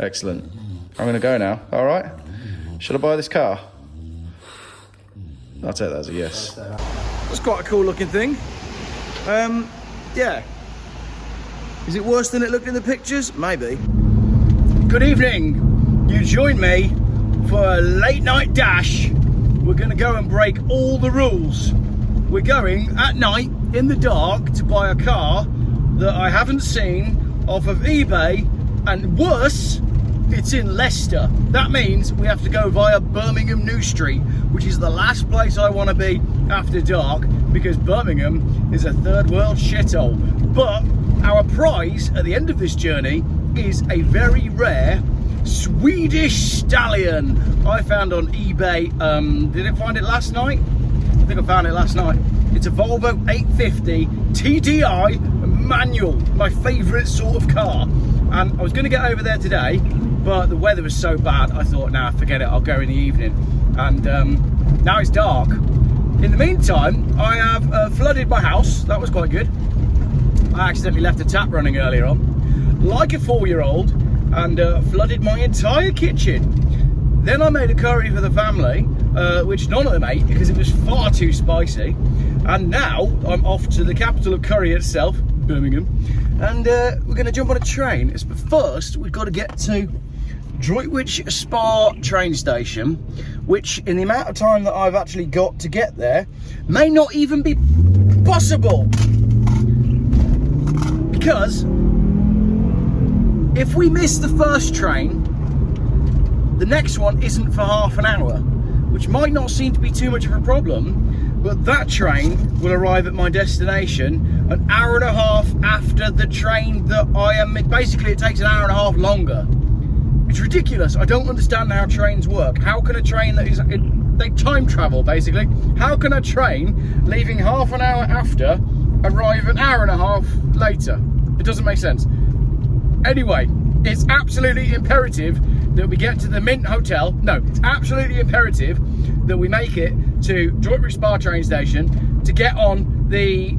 Excellent. I'm going to go now. All right. Should I buy this car? I'll take that as a yes. That's quite a cool looking thing. Yeah. Is it worse than it looked in the pictures? Maybe. Good evening. You join me for a late night dash. We're going to go and break all the rules. We're going at night in the dark to buy a car that I haven't seen off of eBay, and worse, it's in Leicester. That means we have to go via Birmingham New Street, which is the last place I want to be after dark, because Birmingham is a third world shithole. But our prize at the end of this journey is a very rare Swedish stallion I found on eBay. Did I find it last night? I think I found it last night. It's a Volvo 850 Tdi manual, my favourite sort of car. And I was going to get over there today, but the weather was so bad, I thought, nah, forget it, I'll go in the evening. And now it's dark. In the meantime, I have flooded my house. That was quite good. I accidentally left the tap running earlier on, like a 4-year-old, and flooded my entire kitchen. Then I made a curry for the family, which none of them ate because it was far too spicy. And now I'm off to the capital of curry itself, Birmingham, and we're going to jump on a train. But first, we've got to get to Droitwich Spa train station, which in the amount of time that I've actually got to get there may not even be possible. Because if we miss the first train, the next one isn't for half an hour, which might not seem to be too much of a problem, but that train will arrive at my destination an hour and a half after the train that I am in. Basically, it takes an hour and a half longer. It's ridiculous. I don't understand how trains work. How can a train that is, they time travel basically, how can a train leaving half an hour after arrive an hour and a half later? It doesn't make sense. Anyway, it's absolutely imperative that we get to the Mint Hotel. No, it's absolutely imperative that we make it to Droitwich Spa train station to get on the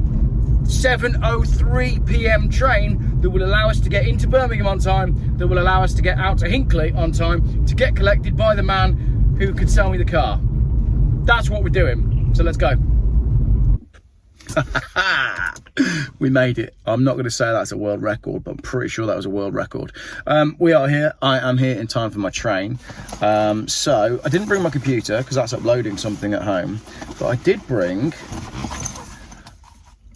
7:03 p.m. train that will allow us to get into Birmingham on time, that will allow us to get out to Hinckley on time, to get collected by the man who could sell me the car. That's what we're doing. So let's go. We made it. I'm not going to say that's a world record, but I'm pretty sure that was a world record. We are here. I am here in time for my train. So I didn't bring my computer because that's uploading something at home, but I did bring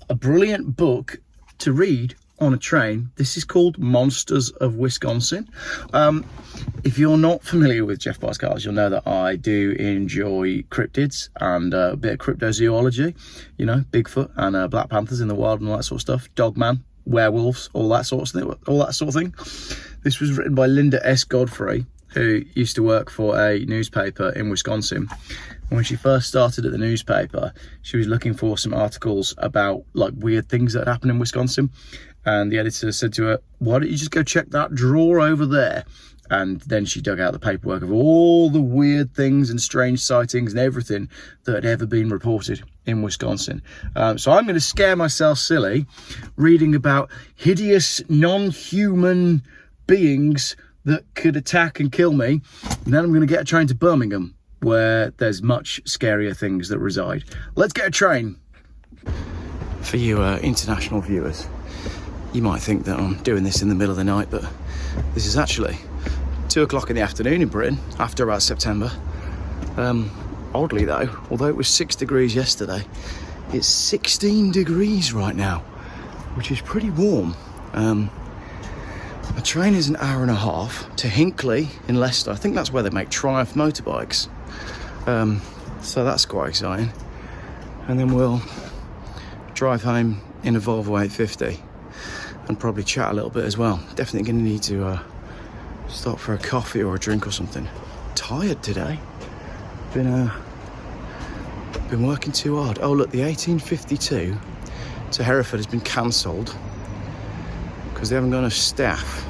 a brilliant book to read on a train. This is called Monsters of Wisconsin. If you're not familiar with Geoff Buys Cars, you'll know that I do enjoy cryptids and a bit of cryptozoology, you know, Bigfoot and Black Panthers in the wild and all that sort of stuff, Dogman, werewolves, all that sort of thing. This was written by Linda S. Godfrey, who used to work for a newspaper in Wisconsin. And when she first started at the newspaper, she was looking for some articles about like weird things that happened in Wisconsin. And the editor said to her, why don't you just go check that drawer over there? And then she dug out the paperwork of all the weird things and strange sightings and everything that had ever been reported in Wisconsin. So I'm going to scare myself silly reading about hideous non-human beings that could attack and kill me. And then I'm going to get a train to Birmingham, where there's much scarier things that reside. Let's get a train. For you international viewers, you might think that I'm doing this in the middle of the night, but this is actually 2 o'clock in the afternoon in Britain, after about September. Oddly though, although it was 6 degrees yesterday, it's 16 degrees right now, which is pretty warm. A train is an hour and a half to Hinckley in Leicester. I think that's where they make Triumph motorbikes. So that's quite exciting. And then we'll drive home in a Volvo 850 and probably chat a little bit as well. Definitely going to need to stop for a coffee or a drink or something. Tired today. Been working too hard. Oh look, the 1852 to Hereford has been cancelled because they haven't got enough staff.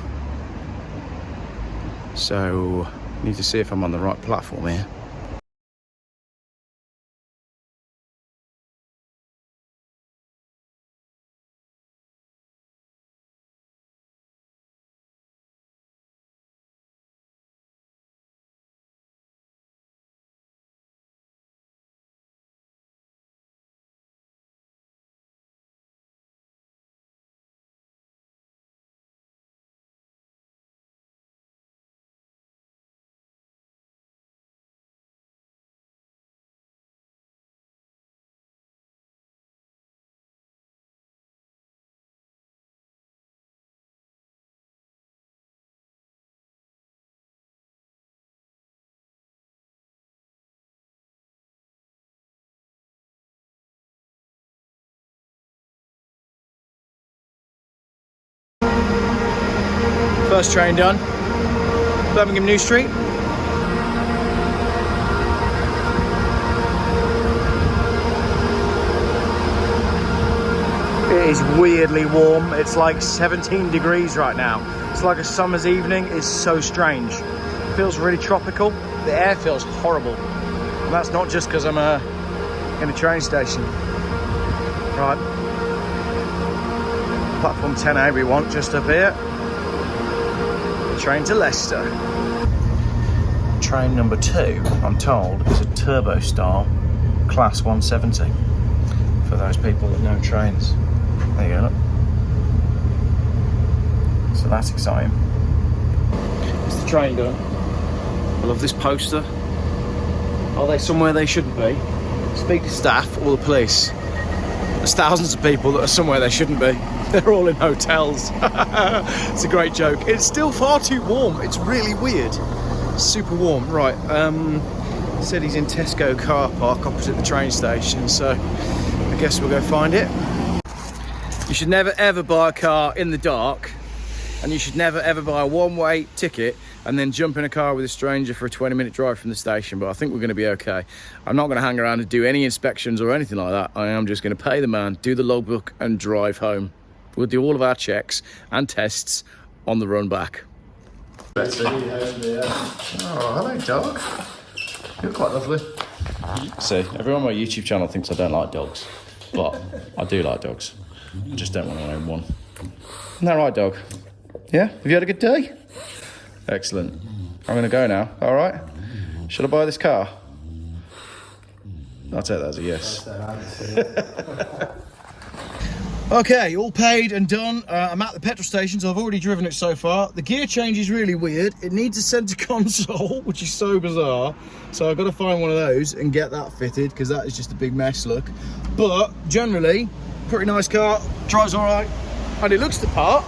So need to see if I'm on the right platform here. First train done. Birmingham New Street. It is weirdly warm. It's like 17 degrees right now. It's like a summer's evening. It's so strange. It feels really tropical. The air feels horrible. And that's not just because I'm in a train station. Right. Platform 10A we want, just up here. Train to Leicester. Train number 2, I'm told, is a turbo style class 170. For those people that know trains. There you go, look. So that's exciting. Is the train done? I love this poster. Are they somewhere they shouldn't be? Speak to staff or the police. There's thousands of people that are somewhere they shouldn't be. They're all in hotels. It's a great joke. It's still far too warm. It's really weird. Super warm. Right, said he's in Tesco car park opposite the train station, so I guess we'll go find it. You should never ever buy a car in the dark, and you should never ever buy a one-way ticket and then jump in a car with a stranger for a 20-minute drive from the station, but I think we're going to be okay. I'm not going to hang around and do any inspections or anything like that. I am just going to pay the man, do the logbook and drive home. We'll do all of our checks and tests on the run back. Oh, hello dog. You're quite lovely. See, everyone on my YouTube channel thinks I don't like dogs, but I do like dogs. I just don't want to own one. Isn't that right, dog? Yeah? Have you had a good day? Excellent. I'm going to go now, all right? Should I buy this car? I'll take that as a yes. Okay, all paid and done. I'm at the petrol station, so I've already driven it so far. The gear change is really weird. It needs a centre console, which is so bizarre. So I've got to find one of those and get that fitted, because that is just a big mess, look. But generally, pretty nice car, drives all right, and it looks the part.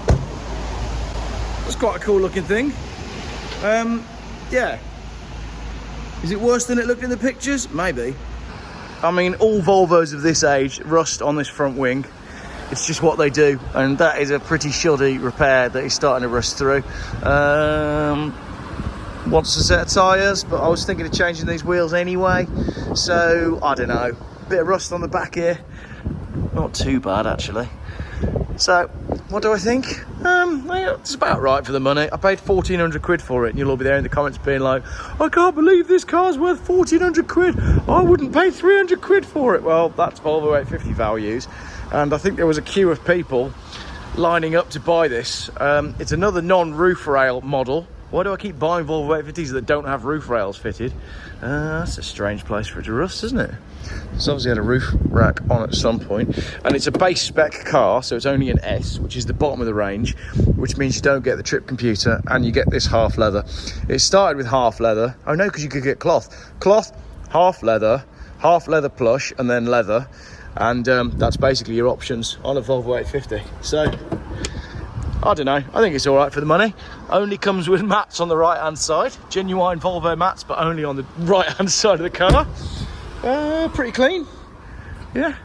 It's quite a cool looking thing. Yeah. Is it worse than it looked in the pictures? Maybe. I mean, all Volvos of this age rust on this front wing. It's just what they do, and that is a pretty shoddy repair that is starting to rust through. Wants a set of tyres, but I was thinking of changing these wheels anyway, so I don't know. Bit of rust on the back here. Not too bad, actually. So, what do I think? It's about right for the money. I paid 1,400 quid for it, and you'll all be there in the comments being like, I can't believe this car's worth 1,400 quid. I wouldn't pay 300 quid for it. Well, that's Volvo 850 values. And I think there was a queue of people lining up to buy this. It's another non-roof rail model. Why do I keep buying Volvo 850s that don't have roof rails fitted? That's a strange place for it to rust, isn't it? It's obviously had a roof rack on at some point. And it's a base spec car, so it's only an S, which is the bottom of the range, which means you don't get the trip computer and you get this half leather. It started with half leather. Oh no, because you could get cloth. Cloth, half leather plush, and then leather. And that's basically your options on a Volvo 850. So, I don't know, I think it's all right for the money. Only comes with mats on the right hand side, genuine Volvo mats, but only on the right hand side of the car. Pretty clean, yeah.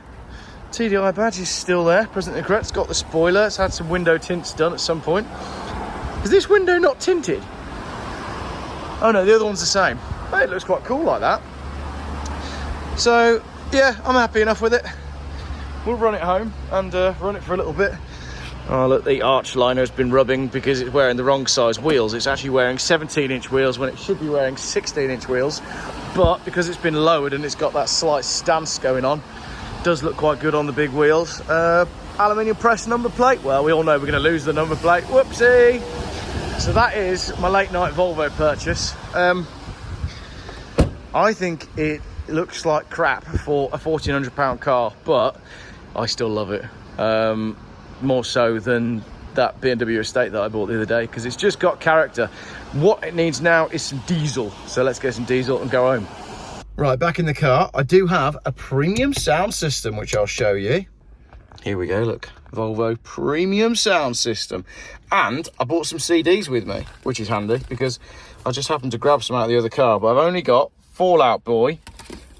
TDI badge is still there, presently correct. It's got the spoiler. It's had some window tints done at some point. Is this window not tinted? Oh no, the other one's the same. Oh, it looks quite cool like that. So yeah, I'm happy enough with it. We'll run it home and run it for a little bit. Oh look, the arch liner has been rubbing because it's wearing the wrong size wheels. It's actually wearing 17-inch wheels when it should be wearing 16-inch wheels. But because it's been lowered and it's got that slight stance going on, it does look quite good on the big wheels. Aluminium press number plate. Well, we all know we're going to lose the number plate. Whoopsie! So that is my late night Volvo purchase. I think it looks like crap for a £1,400 car, but I still love it. More so than that BMW estate that I bought the other day, because it's just got character. What it needs now is some diesel. So let's get some diesel and go home. Right, back in the car. I do have a premium sound system, which I'll show you. Here we go, look. Volvo premium sound system. And I bought some CDs with me, which is handy, because I just happened to grab some out of the other car. But I've only got Fall Out Boy,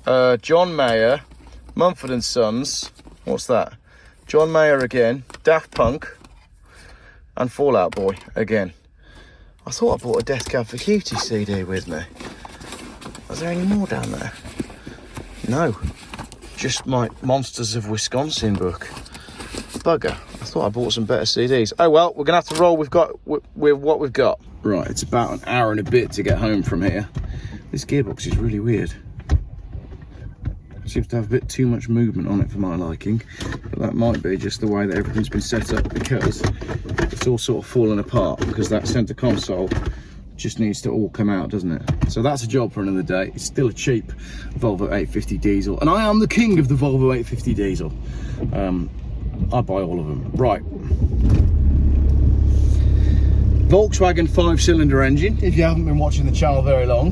John Mayer, Mumford & Sons. What's that? John Mayer again, Daft Punk, and Fall Out Boy again. I thought I bought a Death Cab for Cutie CD with me. Was there any more down there? No. Just my Monsters of Wisconsin book. Bugger. I thought I bought some better CDs. Oh well, we're going to have to roll with what we've got. Right, it's about an hour and a bit to get home from here. This gearbox is really weird. It seems to have a bit too much movement on it for my liking. But that might be just the way that everything's been set up, because it's all sort of falling apart, because that centre console just needs to all come out, doesn't it? So that's a job for another day. It's still a cheap Volvo 850 diesel, and I am the king of the Volvo 850 diesel. I buy all of them. Right. Volkswagen 5-cylinder engine, if you haven't been watching the channel very long.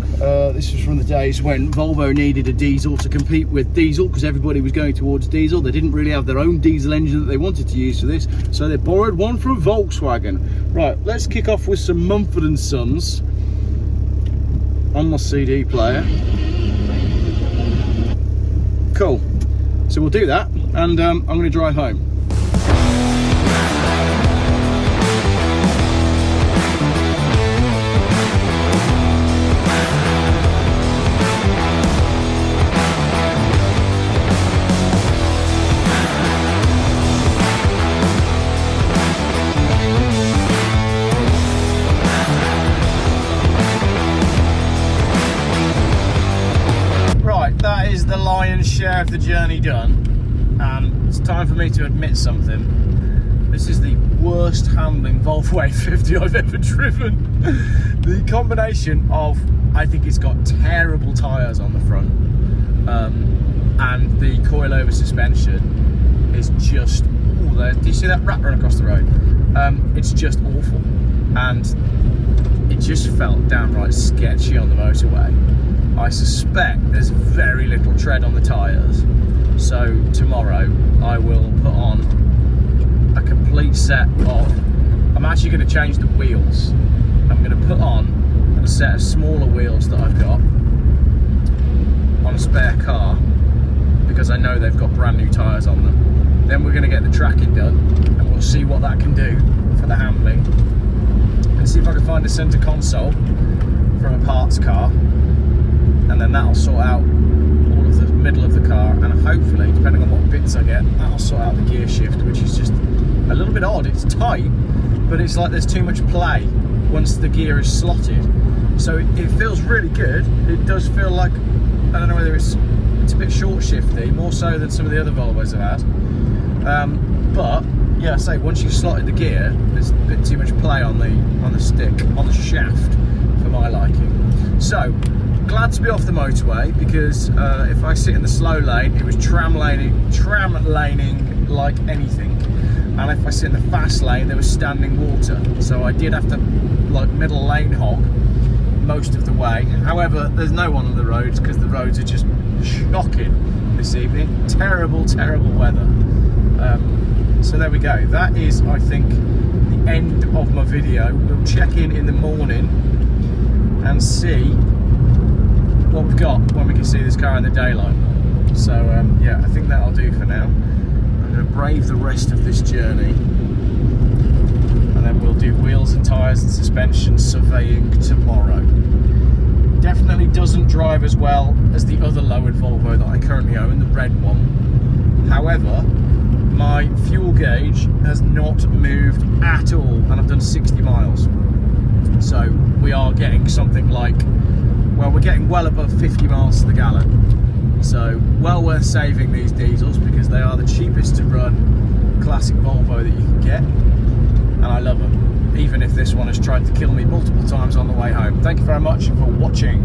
This was from the days when Volvo needed a diesel to compete with diesel, because everybody was going towards diesel. They didn't really have their own diesel engine that they wanted to use for this, so they borrowed one from Volkswagen. Right, let's kick off with some Mumford & Sons on my CD player. Cool. So we'll do that, and I'm going to drive home. The lion's share of the journey done, and it's time for me to admit something. This is the worst handling Volvo 850 I've ever driven. The combination of, I think it's got terrible tyres on the front, and the coilover suspension is just, do you see that rat run across the road? It's just awful, and it just felt downright sketchy on the motorway. I suspect there's very little tread on the tyres, so tomorrow I will put on a complete set of, I'm actually going to change the wheels. I'm going to put on a set of smaller wheels that I've got on a spare car, because I know they've got brand new tyres on them. Then we're going to get the tracking done, and we'll see what that can do for the handling, and see if I can find a centre console from a parts car. And then that'll sort out all of the middle of the car, and hopefully, depending on what bits I get, that'll sort out the gear shift, which is just a little bit odd. It's tight, but it's like there's too much play once the gear is slotted. So it feels really good. It does feel like, I don't know whether it's a bit short shifty, more so than some of the other Volvos I've had. But yeah, I say once you've slotted the gear, there's a bit too much play on the stick, on the shaft, for my liking. So glad to be off the motorway, because if I sit in the slow lane, it was tram laning like anything, and if I sit in the fast lane, there was standing water. So I did have to like middle lane hog most of the way. However, there's no one on the roads, because the roads are just shocking this evening. Terrible weather. So there we go. That is, I think, the end of my video. We'll check in the morning and see what we've got when we can see this car in the daylight. So yeah, I think that'll do for now. I'm going to brave the rest of this journey, and then we'll do wheels and tyres and suspension surveying tomorrow. Definitely doesn't drive as well as the other lowered Volvo that I currently own, the red one. However, my fuel gauge has not moved at all, and I've done 60 miles. So we are getting something like, well, we're getting well above 50 miles to the gallon. So well worth saving these diesels, because they are the cheapest to run classic Volvo that you can get, and I love them, even if this one has tried to kill me multiple times on the way home. Thank you very much for watching.